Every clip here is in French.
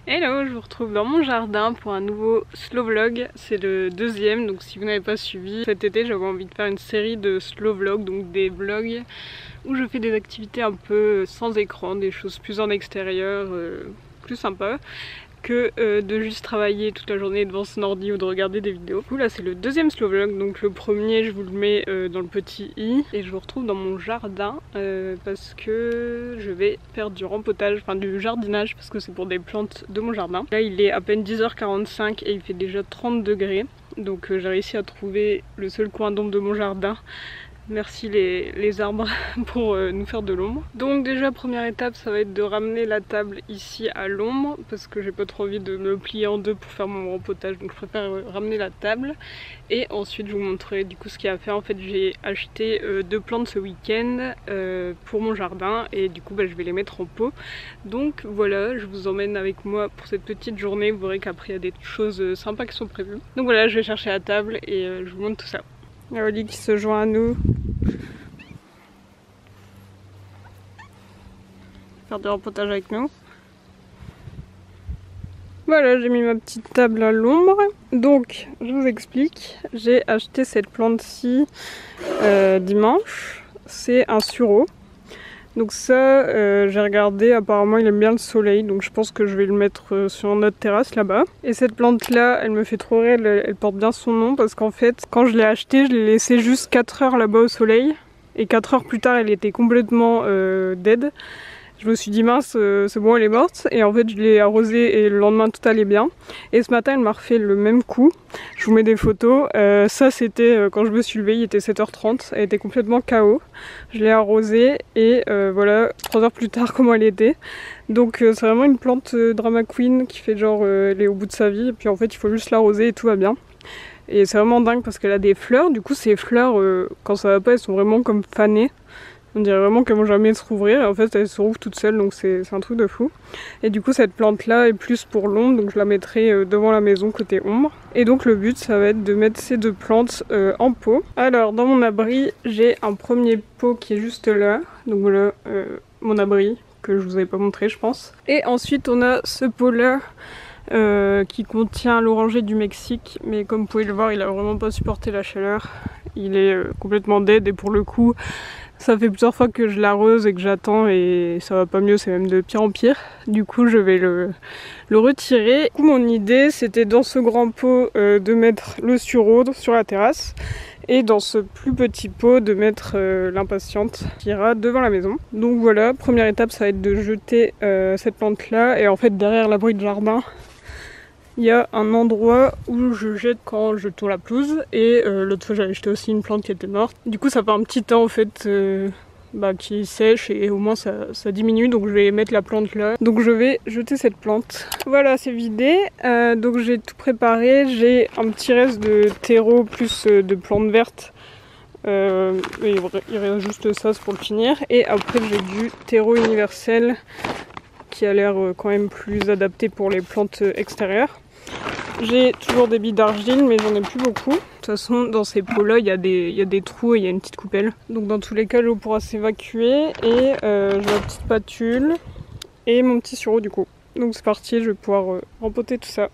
Hello, je vous retrouve dans mon jardin pour un nouveau slow vlog. C'est le deuxième, donc si vous n'avez pas suivi, cet été j'avais envie de faire une série de slow vlogs, donc des vlogs où je fais des activités un peu sans écran, des choses plus en extérieur, plus sympa que de juste travailler toute la journée devant son ordi ou de regarder des vidéos. Du coup là c'est le deuxième slow vlog, donc le premier je vous le mets dans le petit i et je vous retrouve dans mon jardin parce que je vais faire du rempotage, enfin du jardinage parce que c'est pour des plantes de mon jardin. Là il est à peine 10h45 et il fait déjà 30 degrés, donc j'ai réussi à trouver le seul coin d'ombre de mon jardin. Merci les arbres pour nous faire de l'ombre. Donc déjà première étape ça va être de ramener la table ici à l'ombre parce que j'ai pas trop envie de me plier en deux pour faire mon rempotage, donc je préfère ramener la table. Et ensuite je vous montrerai du coup ce qu'il y a à faire. En fait j'ai acheté deux plantes ce week-end pour mon jardin et du coup je vais les mettre en pot. Donc voilà, je vous emmène avec moi pour cette petite journée. Vous verrez qu'après il y a des choses sympas qui sont prévues. Donc voilà, je vais chercher la table et je vous montre tout ça. Il y a Oli qui se joint à nous. Faire du rempotage avec nous. Voilà, j'ai mis ma petite table à l'ombre. Donc, je vous explique. J'ai acheté cette plante-ci dimanche. C'est un sureau. Donc ça, j'ai regardé, apparemment il aime bien le soleil, donc je pense que je vais le mettre sur notre terrasse là-bas. Et cette plante-là, elle me fait trop rire, elle porte bien son nom, parce qu'en fait, quand je l'ai achetée, je l'ai laissée juste 4 heures là-bas au soleil. Et 4 heures plus tard, elle était complètement dead. Je me suis dit mince, c'est bon, elle est morte. Et en fait, je l'ai arrosée et le lendemain, tout allait bien. Et ce matin, elle m'a refait le même coup. Je vous mets des photos. Ça, c'était quand je me suis levée, il était 7h30. Elle était complètement KO. Je l'ai arrosée et voilà, 3 heures plus tard, comment elle était. Donc, c'est vraiment une plante drama queen qui fait genre, elle est au bout de sa vie. Et puis en fait, il faut juste l'arroser et tout va bien. Et c'est vraiment dingue parce qu'elle a des fleurs. Du coup, ces fleurs, quand ça va pas, elles sont vraiment comme fanées. On dirait vraiment qu'elles vont jamais se rouvrir et en fait elles se rouvrent toutes seules, donc c'est un truc de fou. Et du coup cette plante là est plus pour l'ombre, donc je la mettrai devant la maison côté ombre. Et donc le but ça va être de mettre ces deux plantes en pot. Alors dans mon abri j'ai un premier pot qui est juste là, donc voilà mon abri que je vous avais pas montré je pense. Et ensuite on a ce pot là qui contient l'oranger du Mexique, mais comme vous pouvez le voir il a vraiment pas supporté la chaleur. Il est complètement dead et pour le coup ça fait plusieurs fois que je l'arrose et que j'attends et ça va pas mieux, c'est même de pire en pire. Du coup je vais le retirer. Du coup mon idée c'était dans ce grand pot de mettre le sureau sur la terrasse et dans ce plus petit pot de mettre l'impatiente qui ira devant la maison. Donc voilà, première étape ça va être de jeter cette plante là et en fait derrière l'abri de jardin il y a un endroit où je jette quand je tourne la pelouse et l'autre fois j'avais jeté aussi une plante qui était morte. Du coup ça fait un petit temps en fait qui sèche et au moins ça diminue, donc je vais mettre la plante là. Donc je vais jeter cette plante. Voilà, c'est vidé, donc j'ai tout préparé. J'ai un petit reste de terreau plus de plantes vertes. Il reste juste ça, c'est pour le finir. Et après j'ai du terreau universel qui a l'air quand même plus adapté pour les plantes extérieures. J'ai toujours des billes d'argile mais j'en ai plus beaucoup. De toute façon dans ces pots là il y a des trous et il y a une petite coupelle. Donc dans tous les cas l'eau pourra s'évacuer et j'ai ma petite patule et mon petit sureau du coup. Donc c'est parti, je vais pouvoir rempoter tout ça.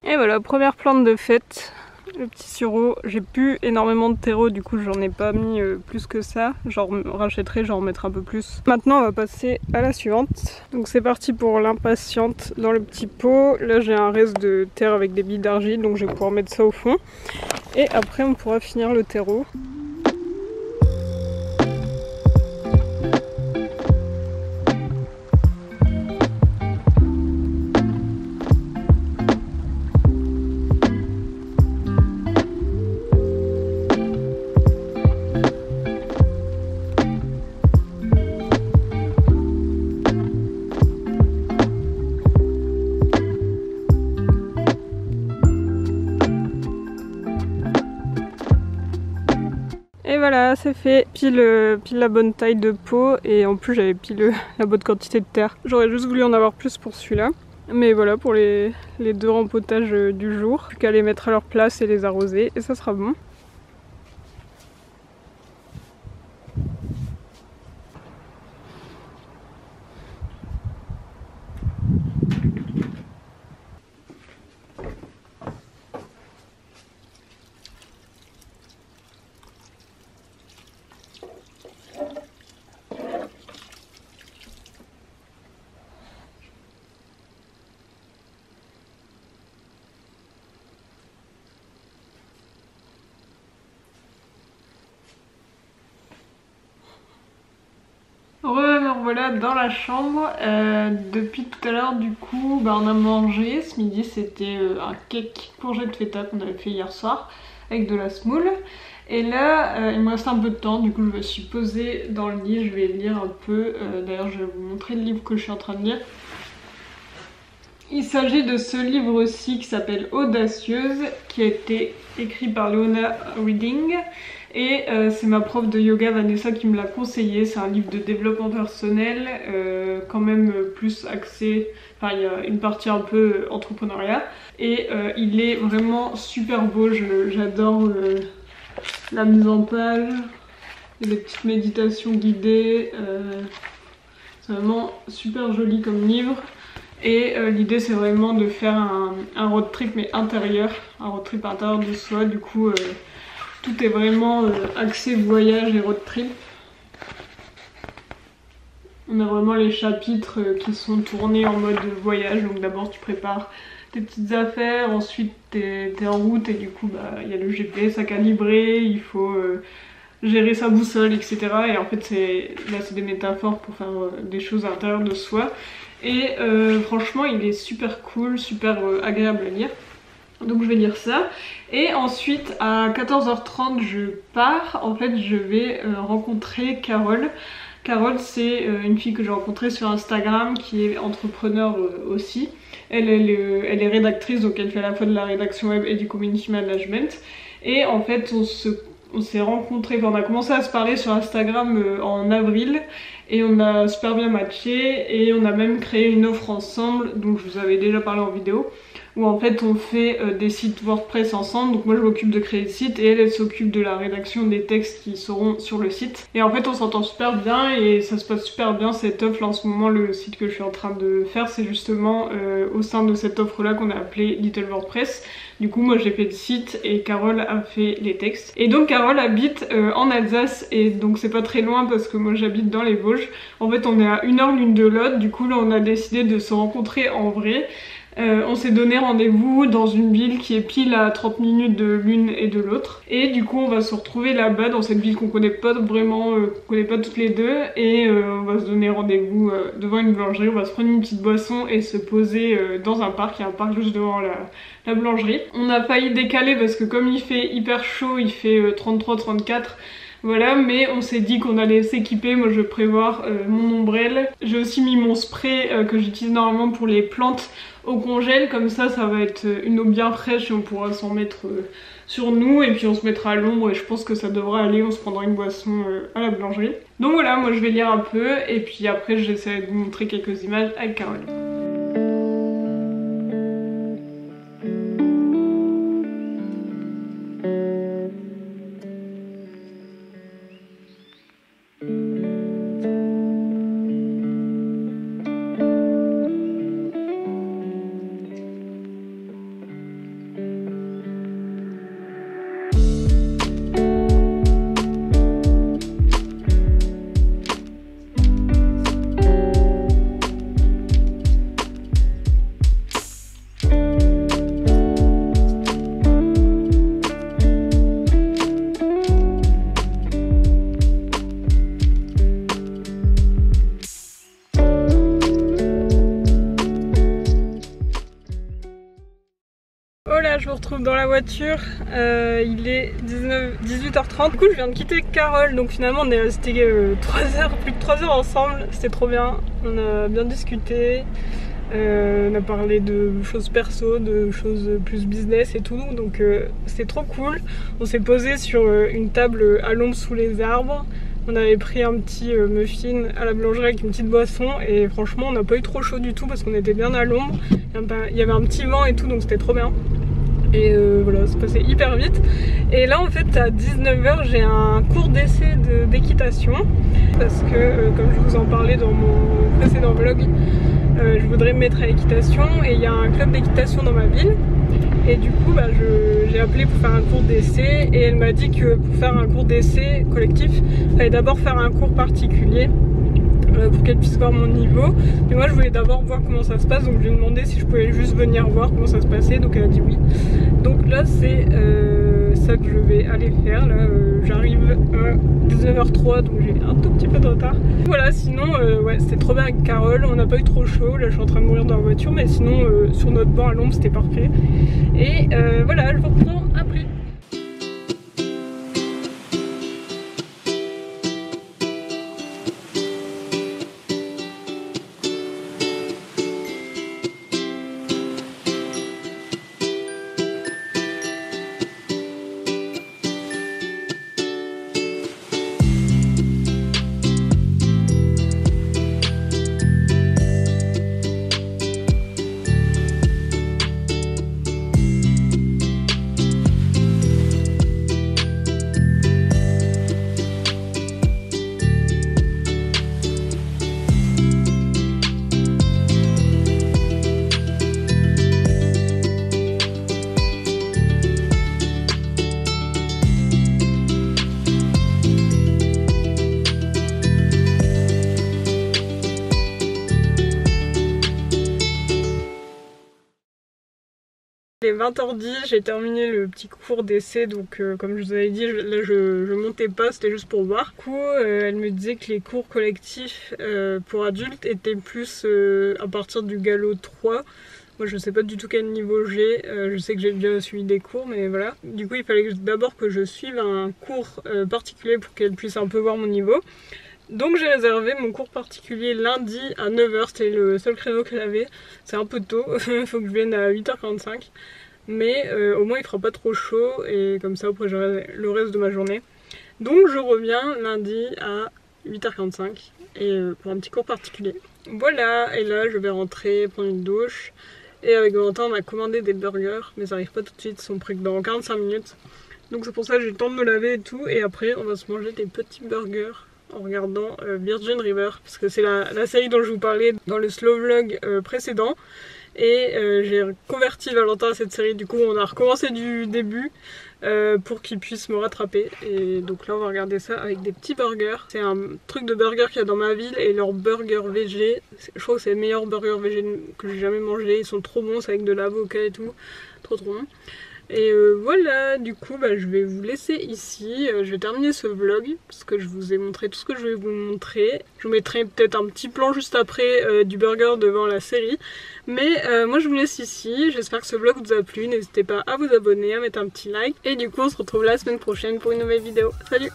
Et voilà, première plante de fête, le petit sureau. J'ai plus énormément de terreau, du coup j'en ai pas mis plus que ça. J'en rachèterai, j'en remettrai un peu plus. Maintenant on va passer à la suivante. Donc c'est parti pour l'impatiente dans le petit pot. Là j'ai un reste de terre avec des billes d'argile, donc je vais pouvoir mettre ça au fond. Et après on pourra finir le terreau. Et voilà, c'est fait. Pile la bonne taille de pot et en plus j'avais pile la bonne quantité de terre. J'aurais juste voulu en avoir plus pour celui-là. Mais voilà pour les 2 rempotages du jour. Plus qu'à les mettre à leur place et les arroser et ça sera bon. Voilà dans la chambre. Depuis tout à l'heure du coup on a mangé. Ce midi c'était un cake courgette feta qu'on avait fait hier soir avec de la semoule. Et là il me reste un peu de temps, du coup je me suis posée dans le lit, je vais lire un peu. D'ailleurs je vais vous montrer le livre que je suis en train de lire. Il s'agit de ce livre-ci qui s'appelle Audacieuse, qui a été écrit par Leona Reading. Et c'est ma prof de yoga Vanessa qui me l'a conseillé. C'est un livre de développement personnel, quand même plus axé, enfin il y a une partie un peu entrepreneuriat. Et il est vraiment super beau, j'adore la mise en page, les petites méditations guidées. C'est vraiment super joli comme livre. Et l'idée c'est vraiment de faire un road trip mais intérieur, un road trip intérieur de soi. Du coup tout est vraiment axé voyage et road trip. On a vraiment les chapitres qui sont tournés en mode voyage. Donc d'abord tu prépares tes petites affaires, ensuite t'es en route et du coup il y a le GPS à calibrer, il faut gérer sa boussole, etc. Et en fait là c'est des métaphores pour faire des choses à l'intérieur de soi. Et franchement il est super cool, super agréable à lire. Donc je vais lire ça. Et ensuite à 14h30 je pars. En fait je vais rencontrer Carole. Carole c'est une fille que j'ai rencontrée sur Instagram qui est entrepreneur aussi. Elle est rédactrice, donc elle fait à la fois de la rédaction web et du community management. Et en fait on s'est rencontrés, enfin on a commencé à se parler sur Instagram en avril et on a super bien matché et on a même créé une offre ensemble, donc je vous avais déjà parlé en vidéo, où en fait on fait des sites WordPress ensemble. Donc moi je m'occupe de créer le site et elle s'occupe de la rédaction des textes qui seront sur le site. Et en fait on s'entend super bien et ça se passe super bien cette offre là en ce moment. Le site que je suis en train de faire c'est justement au sein de cette offre là qu'on a appelé Little WordPress. Du coup moi j'ai fait le site et Carole a fait les textes. Et donc Carole habite en Alsace et donc c'est pas très loin parce que moi j'habite dans les Vosges. En fait on est à 1 heure l'une de l'autre, du coup là on a décidé de se rencontrer en vrai. On s'est donné rendez-vous dans une ville qui est pile à 30 minutes de l'une et de l'autre. Et du coup on va se retrouver là-bas dans cette ville qu'on connaît pas vraiment, qu'on connaît pas toutes les deux. Et on va se donner rendez-vous devant une boulangerie, on va se prendre une petite boisson et se poser dans un parc. Il y a un parc juste devant la boulangerie. On a failli décaler parce que comme il fait hyper chaud, il fait 33-34. Voilà, mais on s'est dit qu'on allait s'équiper. Moi je vais prévoir mon ombrelle. J'ai aussi mis mon spray que j'utilise normalement pour les plantes au congèle, comme ça va être une eau bien fraîche et on pourra s'en mettre sur nous et puis on se mettra à l'ombre et je pense que ça devrait aller. On se prendra une boisson à la boulangerie. Donc voilà, moi je vais lire un peu et puis après j'essaierai de vous montrer quelques images avec Carole. Je me retrouve dans la voiture, il est 18h30. Du coup je viens de quitter Carole, donc finalement on est resté plus de 3 heures ensemble, c'était trop bien, on a bien discuté, On a parlé de choses perso, de choses plus business et tout, donc c'était trop cool. On s'est posé sur une table à l'ombre sous les arbres. On avait pris un petit muffin à la boulangerie avec une petite boisson et franchement on n'a pas eu trop chaud du tout parce qu'on était bien à l'ombre. Il y avait un petit vent et tout, donc c'était trop bien. Et voilà, ça passait hyper vite. Et là en fait à 19 h j'ai un cours d'essai d'équitation parce que comme je vous en parlais dans mon précédent vlog, je voudrais me mettre à l'équitation et il y a un club d'équitation dans ma ville. Et du coup j'ai appelé pour faire un cours d'essai et elle m'a dit que pour faire un cours d'essai collectif, il fallait d'abord faire un cours particulier pour qu'elle puisse voir mon niveau. Mais moi je voulais d'abord voir comment ça se passe, donc je lui ai demandé si je pouvais juste venir voir comment ça se passait, donc elle a dit oui. Donc là c'est ça que je vais aller faire. Là j'arrive à 19h03, donc j'ai un tout petit peu de retard. Voilà, sinon ouais, c'était trop bien avec Carole, on n'a pas eu trop chaud. Là je suis en train de mourir dans la voiture, mais sinon sur notre banc à l'ombre c'était parfait. Et voilà, je vous reprends après. Il est 20h10, j'ai terminé le petit cours d'essai, donc comme je vous avais dit, là je montais pas, c'était juste pour voir. Du coup, elle me disait que les cours collectifs pour adultes étaient plus à partir du galop 3. Moi je sais pas du tout quel niveau j'ai, je sais que j'ai déjà suivi des cours, mais voilà. Du coup il fallait d'abord que je suive un cours particulier pour qu'elle puisse un peu voir mon niveau. Donc j'ai réservé mon cours particulier lundi à 9 h, c'était le seul créneau qu'elle avait. C'est un peu tôt, il faut que je vienne à 8h45. Mais au moins il fera pas trop chaud et comme ça après j'aurai le reste de ma journée. Donc je reviens lundi à 8h45 et pour un petit cours particulier. Voilà, et là je vais rentrer, prendre une douche. Et avec Valentin on a commandé des burgers, mais ça arrive pas tout de suite, ils sont prêts dans 45 minutes. Donc c'est pour ça que j'ai le temps de me laver et tout. Et après on va se manger des petits burgers en regardant Virgin River, parce que c'est la série dont je vous parlais dans le slow vlog précédent. Et j'ai converti Valentin à cette série, du coup on a recommencé du début pour qu'il puisse me rattraper. Et donc là on va regarder ça avec des petits burgers. C'est un truc de burger qu'il y a dans ma ville et leur burger végé, je crois que c'est les meilleurs burgers végé que j'ai jamais mangé. Ils sont trop bons, c'est avec de l'avocat et tout, trop bon. Et voilà, du coup je vais vous laisser ici, je vais terminer ce vlog parce que je vous ai montré tout ce que je vais vous montrer. Je vous mettrai peut-être un petit plan juste après du burger devant la série. Mais moi je vous laisse ici, j'espère que ce vlog vous a plu, n'hésitez pas à vous abonner, à mettre un petit like. Et du coup on se retrouve la semaine prochaine pour une nouvelle vidéo. Salut!